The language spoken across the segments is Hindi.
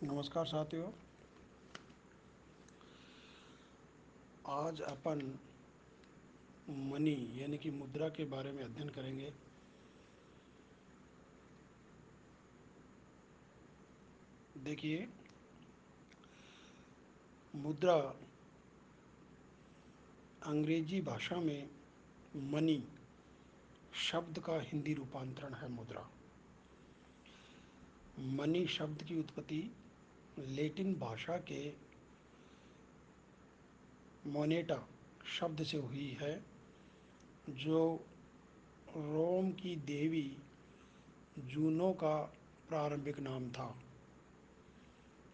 नमस्कार साथियों। आज अपन मनी यानी कि मुद्रा के बारे में अध्ययन करेंगे। देखिए, मुद्रा अंग्रेजी भाषा में मनी शब्द का हिंदी रूपांतरण है मुद्रा। मनी शब्द की उत्पत्ति लैटिन भाषा के मोनेटा शब्द से हुई है, जो रोम की देवी जूनो का प्रारंभिक नाम था।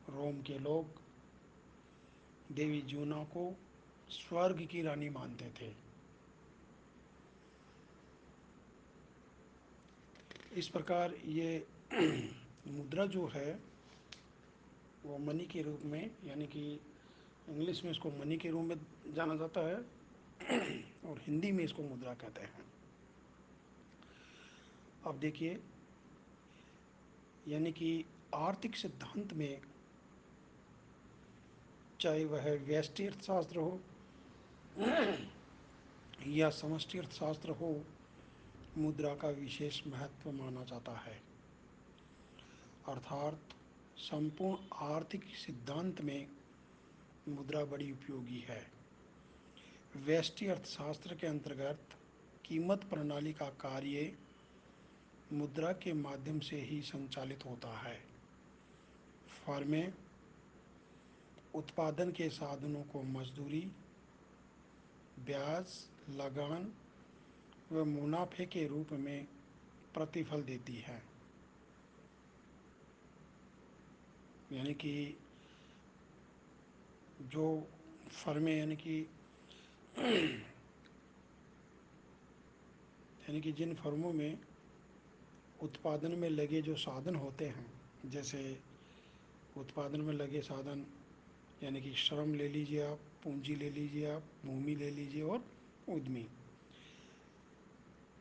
रोम के लोग देवी जूना को स्वर्ग की रानी मानते थे। इस प्रकार ये मुद्रा जो है वो मनी के रूप में, यानी कि इंग्लिश में इसको मनी के रूप में जाना जाता है और हिंदी में इसको मुद्रा कहते हैं। अब देखिए, यानी कि आर्थिक सिद्धांत में, चाहे वह व्यष्टि अर्थशास्त्र हो या समष्टि अर्थशास्त्र हो, मुद्रा का विशेष महत्व माना जाता है। अर्थात संपूर्ण आर्थिक सिद्धांत में मुद्रा बड़ी उपयोगी है। व्यष्टि अर्थशास्त्र के अंतर्गत कीमत प्रणाली का कार्य मुद्रा के माध्यम से ही संचालित होता है। फर्में उत्पादन के साधनों को मजदूरी, ब्याज, लगान व मुनाफे के रूप में प्रतिफल देती है। यानी कि जो फर्में, यानी कि जिन फर्मों में उत्पादन में लगे जो साधन होते हैं, जैसे उत्पादन में लगे साधन, यानी कि श्रम ले लीजिए आप, पूंजी ले लीजिए आप, भूमि ले लीजिए और उद्यमी,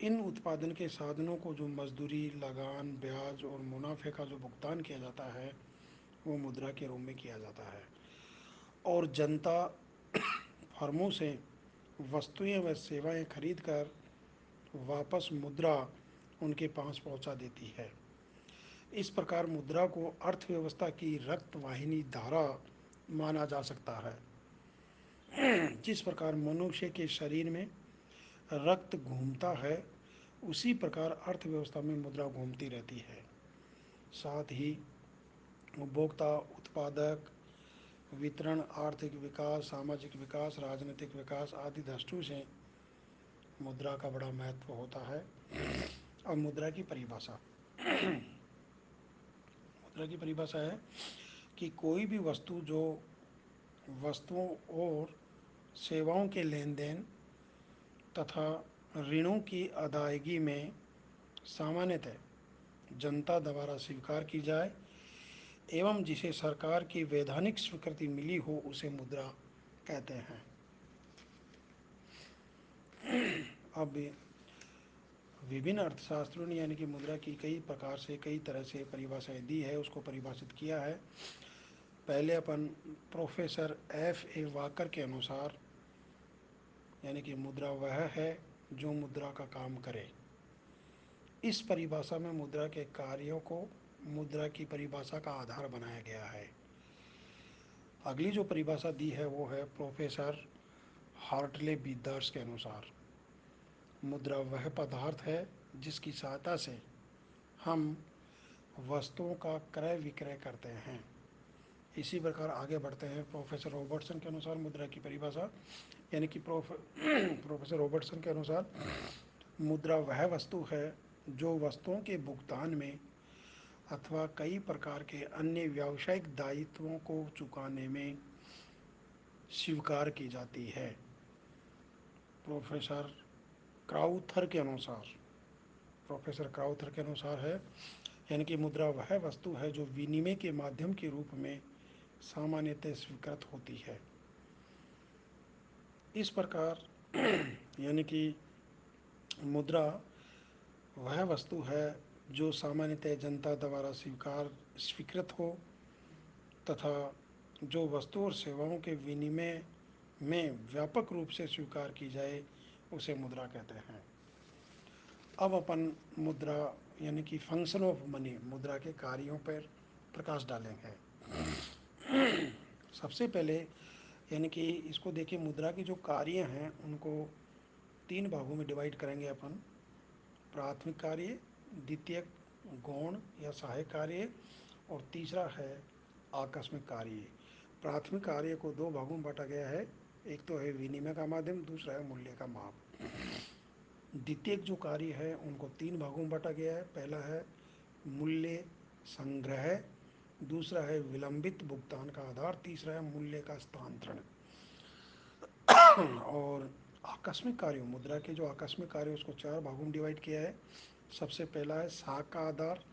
इन उत्पादन के साधनों को जो मजदूरी, लगान, ब्याज और मुनाफे का जो भुगतान किया जाता है, वो मुद्रा के रूप में किया जाता है। और जनता फर्मों से वस्तुएं व सेवाएं खरीद कर वापस मुद्रा उनके पास पहुंचा देती है। इस प्रकार मुद्रा को अर्थव्यवस्था की रक्त वाहिनी धारा माना जा सकता है। जिस प्रकार मनुष्य के शरीर में रक्त घूमता है, उसी प्रकार अर्थव्यवस्था में मुद्रा घूमती रहती है। साथ ही उपभोक्ता, उत्पादक, वितरण, आर्थिक विकास, सामाजिक विकास, राजनीतिक विकास आदि दृष्टियों से मुद्रा का बड़ा महत्व होता है। अब मुद्रा की परिभाषा, मुद्रा की परिभाषा है कि कोई भी वस्तु जो वस्तुओं और सेवाओं के लेन देन तथा ऋणों की अदायगी में सामान्यतः जनता द्वारा स्वीकार की जाए एवं जिसे सरकार की वैधानिक स्वीकृति मिली हो, उसे मुद्रा कहते हैं। अब विभिन्न अर्थशास्त्रों ने, यानी कि मुद्रा की कई प्रकार से, कई तरह से परिभाषाएं दी है, उसको परिभाषित किया है। पहले अपन प्रोफेसर F.A. वाकर के अनुसार, यानी कि मुद्रा वह है जो मुद्रा का काम करे। इस परिभाषा में मुद्रा के कार्यों को मुद्रा की परिभाषा का आधार बनाया गया है। अगली जो परिभाषा दी है वो है प्रोफेसर हार्टले बीदर्स के अनुसार, मुद्रा वह पदार्थ है जिसकी सहायता से हम वस्तुओं का क्रय विक्रय करते हैं। इसी प्रकार आगे बढ़ते हैं प्रोफेसर रॉबर्टसन के अनुसार मुद्रा की परिभाषा, यानी कि प्रोफेसर रॉबर्टसन के अनुसार मुद्रा वह वस्तु है जो वस्तुओं के भुगतान में अथवा कई प्रकार के अन्य व्यावसायिक दायित्वों को चुकाने में स्वीकार की जाती है। प्रोफेसर क्राउथर के अनुसार, प्रोफेसर क्राउथर के अनुसार है, यानी कि मुद्रा वह वस्तु है जो विनिमय के माध्यम के रूप में सामान्यतः स्वीकृत होती है। इस प्रकार यानी कि मुद्रा वह वस्तु है जो सामान्यतः जनता द्वारा स्वीकृत हो तथा जो वस्तु और सेवाओं के विनिमय में व्यापक रूप से स्वीकार की जाए उसे मुद्रा कहते हैं। अब अपन मुद्रा यानी कि फंक्शन ऑफ मनी, मुद्रा के कार्यों पर प्रकाश डालेंगे। सबसे पहले यानी कि इसको देखिए, मुद्रा के जो कार्य हैं उनको तीन भागों में डिवाइड करेंगे अपन। प्राथमिक कार्य, द्वितीयक गौण या सहायक कार्य, और तीसरा है आकस्मिक कार्य। प्राथमिक कार्य को दो भागों में बांटा गया है, एक तो है विनिमय का माध्यम, दूसरा है मूल्य का माप। द्वितीयक जो कार्य है उनको तीन भागों में बांटा गया है। पहला है मूल्य संग्रह, दूसरा है विलंबित भुगतान का आधार, तीसरा है मूल्य का स्थानांतरण। और आकस्मिक कार्य, मुद्रा के जो आकस्मिक कार्य उसको चार भागों में डिवाइड किया है। सबसे पहला है साख का आधार,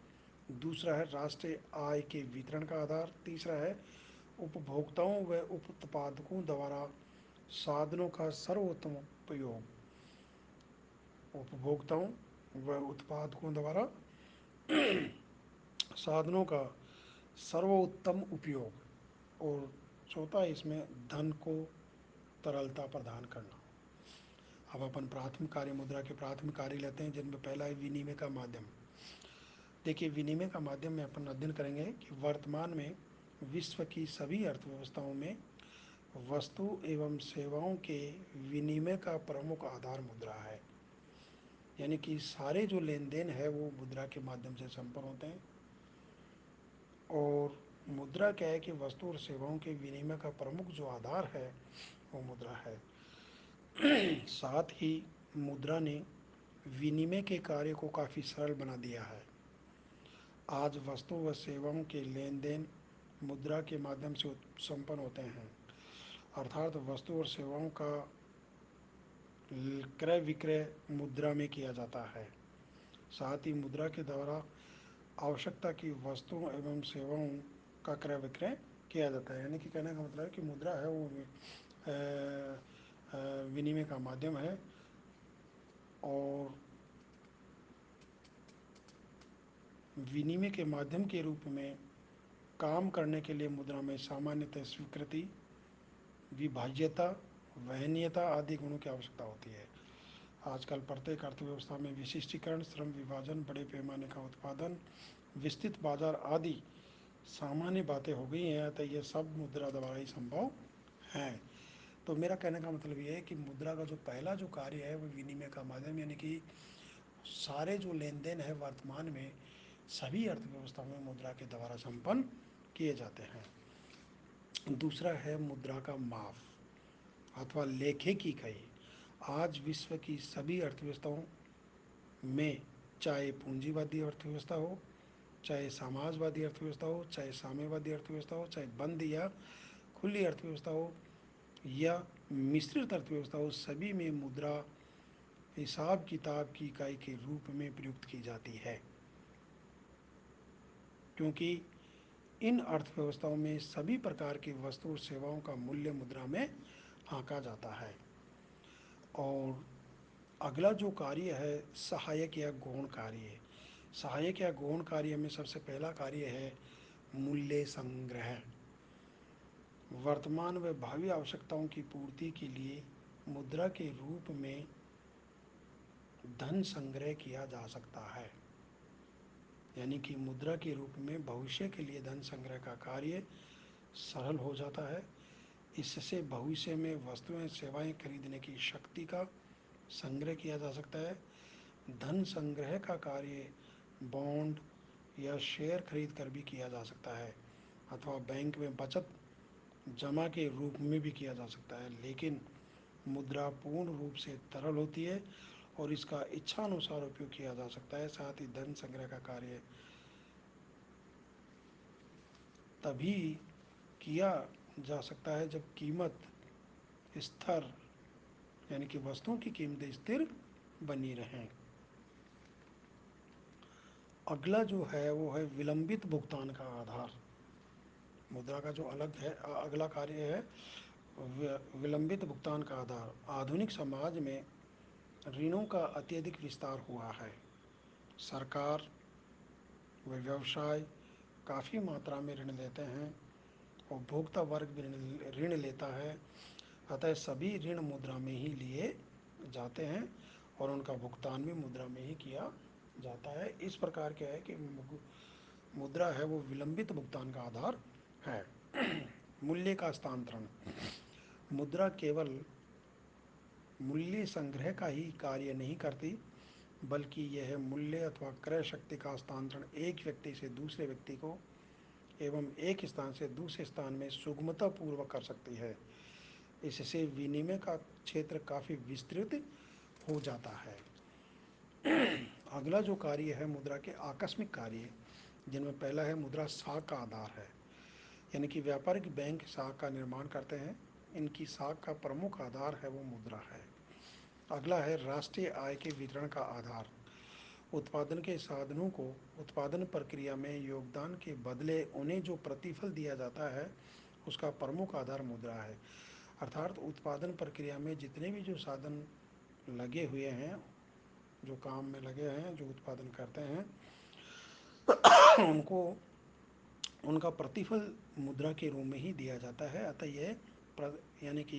दूसरा है राष्ट्रीय आय के वितरण का आधार, तीसरा है उपभोक्ताओं व उत्पादकों द्वारा साधनों का सर्वोत्तम उपयोग। उपभोक्ताओं व उत्पादकों द्वारा साधनों का सर्वोत्तम उपयोग। और चौथा है इसमें धन को तरलता प्रदान करना। अब अपन प्राथमिक कार्य, मुद्रा के प्राथमिक कार्य लेते हैं, जिनमें पहला है विनिमय का माध्यम। देखिए, विनिमय का माध्यम में अपन अध्ययन करेंगे कि वर्तमान में विश्व की सभी अर्थव्यवस्थाओं में वस्तु एवं सेवाओं के विनिमय का प्रमुख आधार मुद्रा है। यानी कि सारे जो लेन देन है वो मुद्रा के माध्यम से संपन्न होते हैं। और मुद्रा क्या है कि वस्तु और सेवाओं के विनिमय का प्रमुख जो आधार है वो मुद्रा है। साथ ही मुद्रा ने विनिमय के कार्य को काफ़ी सरल बना दिया है। आज वस्तु व सेवाओं के लेन देन मुद्रा के माध्यम से संपन्न होते हैं, अर्थात वस्तु और सेवाओं का क्रय विक्रय मुद्रा में किया जाता है। साथ ही मुद्रा के द्वारा आवश्यकता की वस्तुओं एवं सेवाओं का क्रय विक्रय किया जाता है। यानी कि कहने का मतलब है कि मुद्रा है वो विनिमय का माध्यम है। और विनिमय के माध्यम के रूप में काम करने के लिए मुद्रा में सामान्यतः स्वीकृति, विभाज्यता, वहनीयता आदि गुणों की आवश्यकता होती है। आजकल प्रत्येक अर्थव्यवस्था में विशिष्टीकरण, श्रम विभाजन, बड़े पैमाने का उत्पादन, विस्तृत बाजार आदि सामान्य बातें हो गई हैं, तो ये सब मुद्रा द्वारा ही संभव है। तो मेरा कहने का मतलब ये है कि मुद्रा का जो पहला जो कार्य है वो विनिमय का माध्यम, यानी कि सारे जो लेन देन है वर्तमान में सभी अर्थव्यवस्थाओं में मुद्रा के द्वारा संपन्न किए जाते हैं। दूसरा है मुद्रा का माप अथवा लेखे की इकाई। आज विश्व की सभी अर्थव्यवस्थाओं में, चाहे पूंजीवादी अर्थव्यवस्था हो, चाहे समाजवादी अर्थव्यवस्था हो, चाहे साम्यवादी अर्थव्यवस्था हो, चाहे बंद या खुली अर्थव्यवस्था हो या मिश्रित अर्थव्यवस्था हो, सभी में मुद्रा हिसाब किताब की इकाई के रूप में प्रयुक्त की जाती है। क्योंकि इन अर्थव्यवस्थाओं में सभी प्रकार की वस्तु और सेवाओं का मूल्य मुद्रा में आंका जाता है। और अगला जो कार्य है सहायक या गौण कार्य। सहायक या गौण कार्य में सबसे पहला कार्य है मूल्य संग्रह। वर्तमान व भावी आवश्यकताओं की पूर्ति के लिए मुद्रा के रूप में धन संग्रह किया जा सकता है। यानी कि मुद्रा के रूप में भविष्य के लिए धन संग्रह का कार्य सरल हो जाता है। इससे भविष्य में वस्तुएं सेवाएं खरीदने की शक्ति का संग्रह किया जा सकता है। धन संग्रह का कार्य बॉन्ड या शेयर खरीद कर भी किया जा सकता है, अथवा बैंक में बचत जमा के रूप में भी किया जा सकता है। लेकिन मुद्रा पूर्ण रूप से तरल होती है और इसका इच्छानुसार उपयोग किया जा सकता है। साथ ही धन संग्रह का कार्य तभी किया जा सकता है जब कीमत स्थिर, यानी कि वस्तुओं की कीमतें स्थिर बनी रहें। अगला जो है वो है विलंबित भुगतान का आधार। मुद्रा का जो अलग है अगला कार्य है विलंबित भुगतान का आधार। आधुनिक समाज में ऋणों का अत्यधिक विस्तार हुआ है। सरकार व व्यवसाय काफ़ी मात्रा में ऋण देते हैं उपभोक्ता वर्ग भी ऋण लेता है, अतः सभी ऋण मुद्रा में ही लिए जाते हैं और उनका भुगतान भी मुद्रा में ही किया जाता है। इस प्रकार क्या है कि मुद्रा है वो विलंबित भुगतान का आधार है। मूल्य का हस्तांतरण। मुद्रा केवल मूल्य संग्रह का ही कार्य नहीं करती, बल्कि यह मूल्य अथवा क्रय शक्ति का हस्तांतरण एक व्यक्ति से दूसरे व्यक्ति को एवं एक स्थान से दूसरे स्थान में सुगमता पूर्वक कर सकती है। इससे विनिमय का क्षेत्र काफ़ी विस्तृत हो जाता है। अगला जो कार्य है मुद्रा के आकस्मिक कार्य, जिनमें पहला है मुद्रा साख का आधार है, यानी कि व्यापारिक बैंक साख का निर्माण करते हैं, इनकी साख का प्रमुख आधार है वो मुद्रा है। अगला है राष्ट्रीय आय के वितरण का आधार। उत्पादन के साधनों को उत्पादन प्रक्रिया में योगदान के बदले उन्हें जो प्रतिफल दिया जाता है उसका प्रमुख आधार मुद्रा है। अर्थात उत्पादन प्रक्रिया में जितने भी जो साधन लगे हुए हैं, जो काम में लगे हैं, जो उत्पादन करते हैं, उनको उनका प्रतिफल मुद्रा के रूप में ही दिया जाता है। अतः यह यानी कि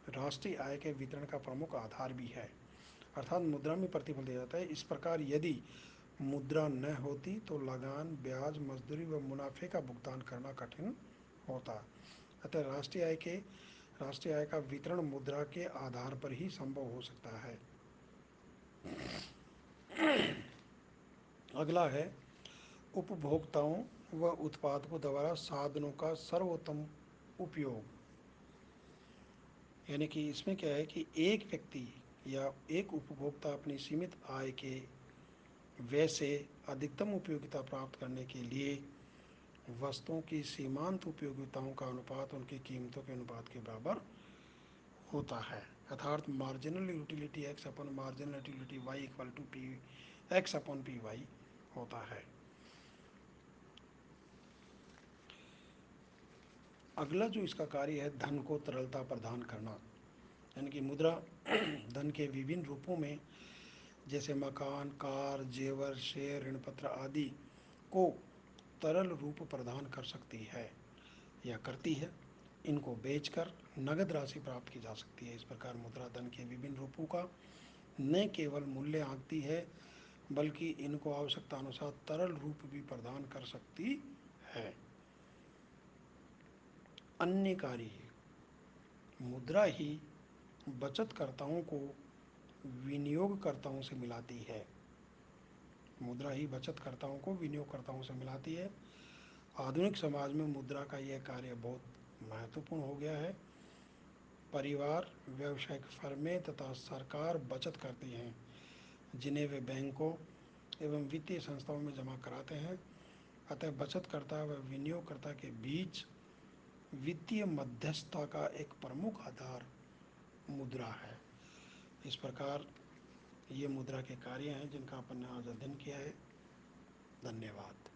राष्ट्रीय आय के वितरण का प्रमुख आधार भी है। अर्थात मुद्रा में प्रतिफल दिया जाता है। इस प्रकार यदि मुद्रा न होती तो लगान, ब्याज, मजदूरी व मुनाफे का भुगतान करना कठिन होता। अतः राष्ट्रीय आय का वितरण मुद्रा के आधार पर ही संभव हो सकता है। अगला है उपभोक्ताओं व उत्पादकों द्वारा साधनों का सर्वोत्तम उपयोग। यानी कि इसमें क्या है कि एक व्यक्ति या एक उपभोक्ता अपनी सीमित आय के व्यय से अधिकतम उपयोगिता प्राप्त करने के लिए वस्तुओं की सीमांत उपयोगिताओं का अनुपात उनकी कीमतों के अनुपात के बराबर होता है। अर्थात marginal utility X upon marginal utility Y equal to P X upon P Y होता है। अगला जो इसका कार्य है धन को तरलता प्रदान करना, यानी कि मुद्रा धन के विभिन्न रूपों में जैसे मकान, कार, जेवर, शेयर, ऋण पत्र आदि को तरल रूप प्रदान कर सकती है या करती है। इनको बेचकर नगद राशि प्राप्त की जा सकती है। इस प्रकार मुद्रा धन के विभिन्न रूपों का न केवल मूल्य आंकती है, बल्कि इनको आवश्यकता अनुसार तरल रूप भी प्रदान कर सकती है। अन्य कार्य। मुद्रा ही बचतकर्ताओं को विनियोगकर्ताओं से मिलाती है। मुद्रा ही बचतकर्ताओं को विनियोगकर्ताओं से मिलाती है। आधुनिक समाज में मुद्रा का यह कार्य बहुत महत्वपूर्ण हो गया है। परिवार, व्यावसायिक फर्में तथा सरकार बचत करती हैं, जिन्हें वे बैंकों एवं वित्तीय संस्थाओं में जमा कराते हैं। अतः बचतकर्ता व विनियोगकर्ता के बीच वित्तीय मध्यस्थता का एक प्रमुख आधार मुद्रा है। इस प्रकार ये मुद्रा के कार्य हैं जिनका अपन ने आज अध्ययन किया है। धन्यवाद।